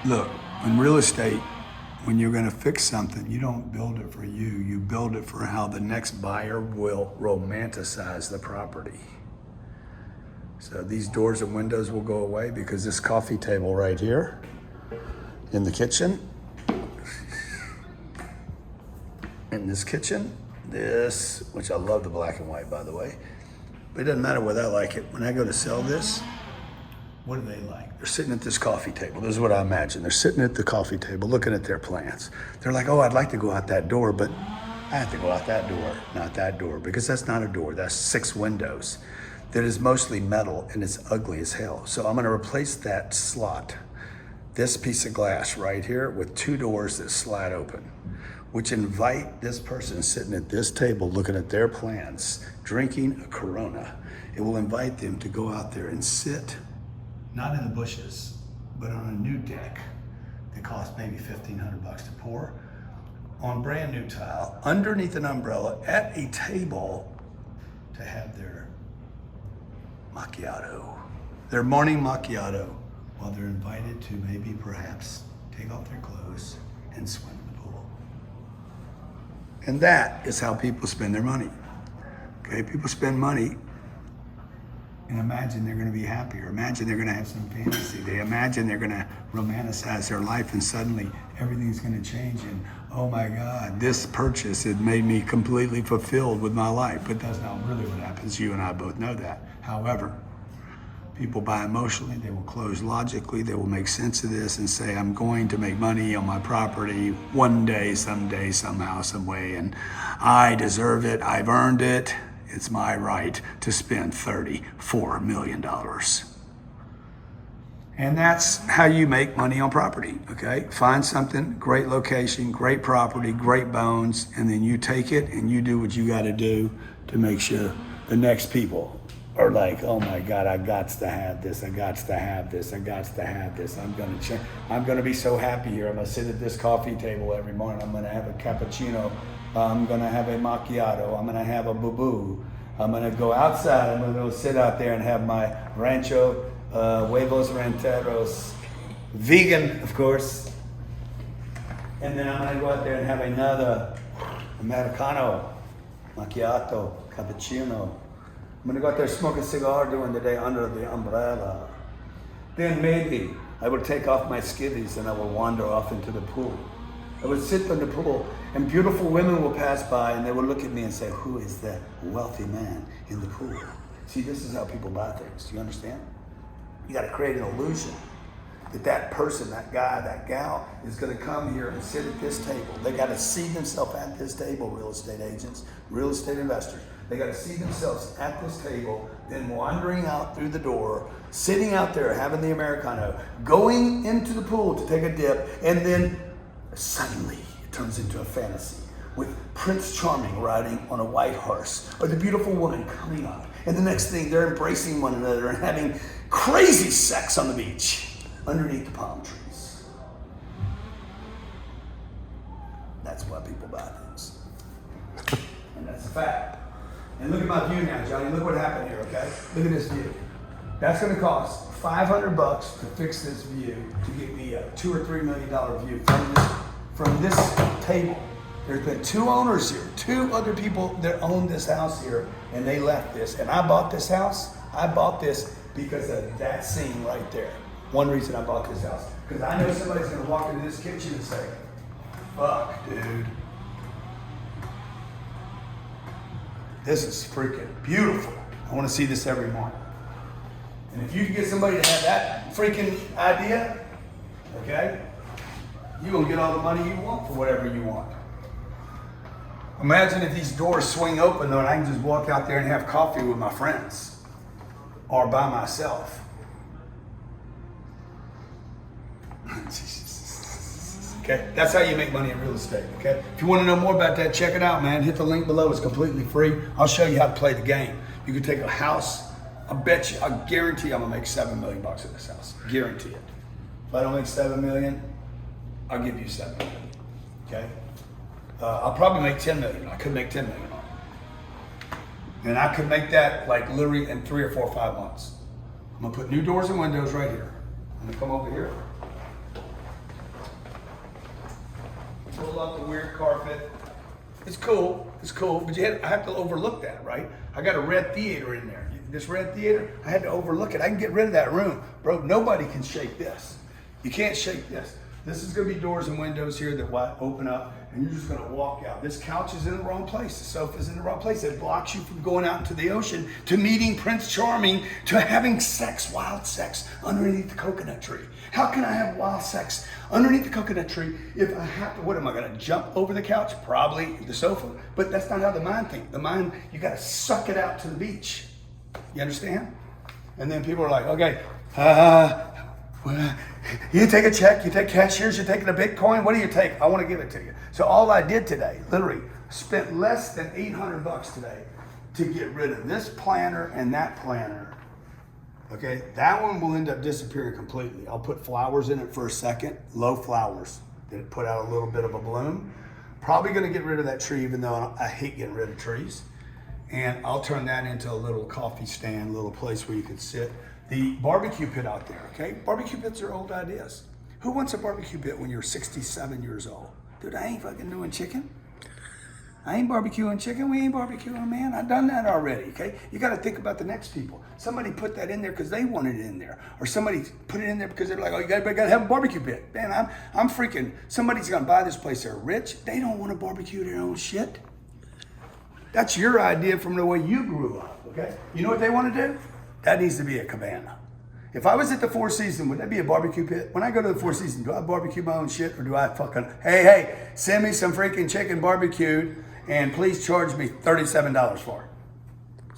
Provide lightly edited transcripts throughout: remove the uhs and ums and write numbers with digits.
Look, in real estate, when you're gonna fix something, you don't build it for you. You build it for how the next buyer will romanticize the property. So these doors and windows will go away because this coffee table right here in the kitchen, this, which I love the black and white, by the way, but it doesn't matter whether I like it. When I go to sell this, what do they like? They're sitting at this coffee table. This is what I imagine. They're sitting at the coffee table looking at their plans. They're like, oh, I'd like to go out that door, but I have to go out that door, not that door, because that's not a door. That's 6 windows that is mostly metal and it's ugly as hell. So I'm gonna replace that slot, this piece of glass right here, with 2 doors that slide open, which invite this person sitting at this table looking at their plans, drinking a Corona. It will invite them to go out there and sit, not in the bushes, but on a new deck that costs maybe $1,500 to pour, on brand new tile, underneath an umbrella, at a table, to have their macchiato, their morning macchiato, while they're invited to maybe perhaps take off their clothes and swim in the pool. And that is how people spend their money. Okay, people spend money and imagine they're gonna be happier. Imagine they're gonna have some fantasy. They imagine they're gonna romanticize their life and suddenly everything's gonna change and oh my God, this purchase, it made me completely fulfilled with my life. But that's not really what happens. You and I both know that. However, people buy emotionally, they will close logically, they will make sense of this and say, I'm going to make money on my property one day, someday, somehow, some way, and I deserve it, I've earned it. It's my right to spend $34 million. And that's how you make money on property, okay? Find something, great location, great property, great bones, and then you take it and you do what you gotta do to make sure the next people are like, oh my God, I got to have this, I got to have this, I got to have this. I'm gonna be so happy here. I'm gonna sit at this coffee table every morning. I'm gonna have a cappuccino. I'm gonna have a macchiato. I'm gonna have a boo-boo. I'm gonna go outside. I'm gonna go sit out there and have my rancho huevos rancheros, vegan, of course. And then I'm gonna go out there and have another Americano, macchiato, cappuccino. I'm gonna go out there, smoke a cigar during the day under the umbrella. Then maybe I will take off my skivvies and I will wander off into the pool. I would sit in the pool and beautiful women will pass by and they will look at me and say, who is that wealthy man in the pool? See, this is how people buy things. Do you understand? You got to create an illusion that that person, that guy, that gal is going to come here and sit at this table. They got to see themselves at this table, real estate agents, real estate investors. They got to see themselves at this table, then wandering out through the door, sitting out there having the Americano, going into the pool to take a dip, and then suddenly it turns into a fantasy with Prince Charming riding on a white horse, or the beautiful woman coming up, and the next thing they're embracing one another and having crazy sex on the beach underneath the palm trees. That's why people buy things. And that's a fact. And look at my view now, Johnny. Look what happened here, okay? Look at this view. That's gonna cost $500 to fix this view, to get me a $2 or $3 million view from this table. There's been 2 owners here, 2 other people that own this house here, and they left this. And I bought this house. I bought this because of that scene right there. One reason I bought this house, because I know somebody's gonna walk into this kitchen and say, fuck, dude. This is freaking beautiful. I wanna see this every morning. And if you can get somebody to have that freaking idea, okay, you're gonna get all the money you want for whatever you want. Imagine if these doors swing open though and I can just walk out there and have coffee with my friends or by myself. Okay, that's how you make money in real estate, okay? If you want to know more about that, check it out, man. Hit the link below, it's completely free. I'll show you how to play the game. You can take a house, I bet you, I guarantee I'm gonna make $7 million in this house, guarantee it. If I don't make 7 million, I'll give you 7 million, okay? I'll probably make 10 million, I could make 10 million on it. And I could make that like literally in 3 or 4 or 5 months. I'm gonna put new doors and windows right here. I'm gonna come over here. pull up the weird carpet. It's cool, but I have to overlook that, right? I got a red theater in there. This red theater, I had to overlook it. I can get rid of that room. Bro, nobody can shake this. You can't shake this. This is gonna be doors and windows here that open up, and you're just gonna walk out. This couch is in the wrong place. The sofa's in the wrong place. It blocks you from going out into the ocean, to meeting Prince Charming, to having sex, wild sex, underneath the coconut tree. How can I have wild sex underneath the coconut tree if I have to? What am I gonna jump over the couch? Probably the sofa, but that's not how the mind thinks. The mind, you gotta suck it out to the beach. You understand? And then people are like, okay, you take a check, you take cashiers, you're taking a Bitcoin, what do you take? I want to give it to you. So all I did today, literally, spent less than $800 today to get rid of this planner and that planner. Okay, that one will end up disappearing completely. I'll put flowers in it for a second, low flowers. Then it put out a little bit of a bloom. Probably gonna get rid of that tree, even though I hate getting rid of trees. And I'll turn that into a little coffee stand, a little place where you can sit. The barbecue pit out there, okay? Barbecue pits are old ideas. Who wants a barbecue pit when you're 67 years old? Dude, I ain't fucking doing chicken. I ain't barbecuing chicken. We ain't barbecuing, man. I've done that already, okay? You got to think about the next people. Somebody put that in there because they wanted it in there. Or somebody put it in there because they're like, oh, you got to have a barbecue pit. Man, I'm freaking, somebody's going to buy this place. They're rich. They don't want to barbecue their own shit. That's your idea from the way you grew up, okay? You know what they want to do? That needs to be a cabana. If I was at the Four Seasons, would that be a barbecue pit? When I go to the Four Seasons, do I barbecue my own shit, or do I fucking, hey, send me some freaking chicken barbecued and please charge me $37 for it?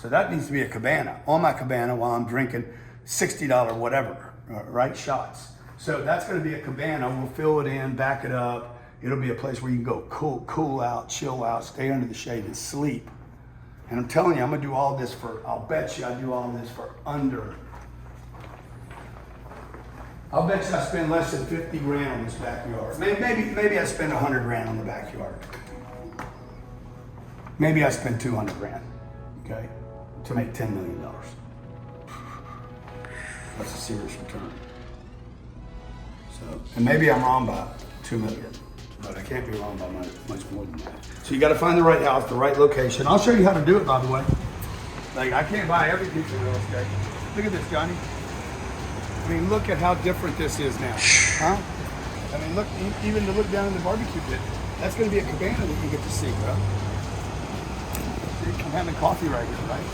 So that needs to be a cabana, on my cabana while I'm drinking $60 whatever, right, shots. So that's gonna be a cabana. We'll fill it in, back it up. It'll be a place where you can go cool out, chill out, stay under the shade and sleep. And I'm telling you, I'm gonna do all this for, I'll bet you I do all this for under, I'll bet you I spend less than 50 grand on this backyard. Maybe I spend 100 grand on the backyard. Maybe I spend 200 grand, okay, to make $10 million. That's a serious return. So, and maybe I'm wrong by 2 million. But I can't be wrong by much more than that. So you got to find the right house, the right location. I'll show you how to do it, by the way. Like, I can't buy every piece of real estate. Look at this, Johnny. I mean, look at how different this is now. Huh? I mean, look, even to look down in the barbecue pit, that's going to be a cabana that you get to see, bro. I'm having coffee right here, right?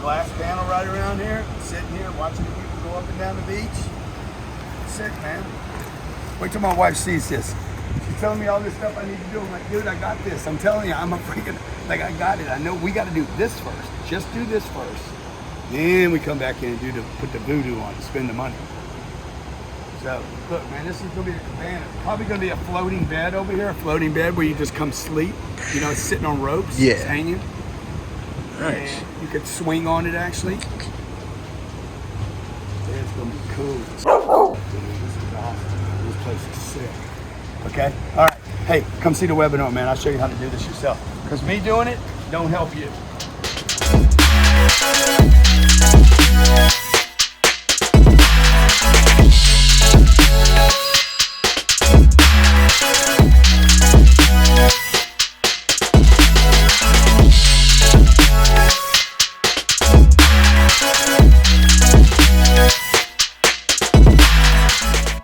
Glass panel right around here, sitting here watching the people go up and down the beach. Sick, man. Wait till my wife sees this. She's telling me all this stuff I need to do. I'm like, dude, I got this. I'm telling you, I'm a freaking, like, I got it. I know we got to do this first. Just do this first. Then we come back in and put the voodoo on, spend the money. So, look, man, this is going to be a cabana. It's probably going to be a floating bed over here, a floating bed where you just come sleep. You know, it's sitting on ropes. Yeah. It's hanging. Nice. And you could swing on it, actually. It's going to be cool. Dude, this is awesome. This place is sick. Okay? All right. Hey, come see the webinar, man. I'll show you how to do this yourself. Because me doing it don't help you.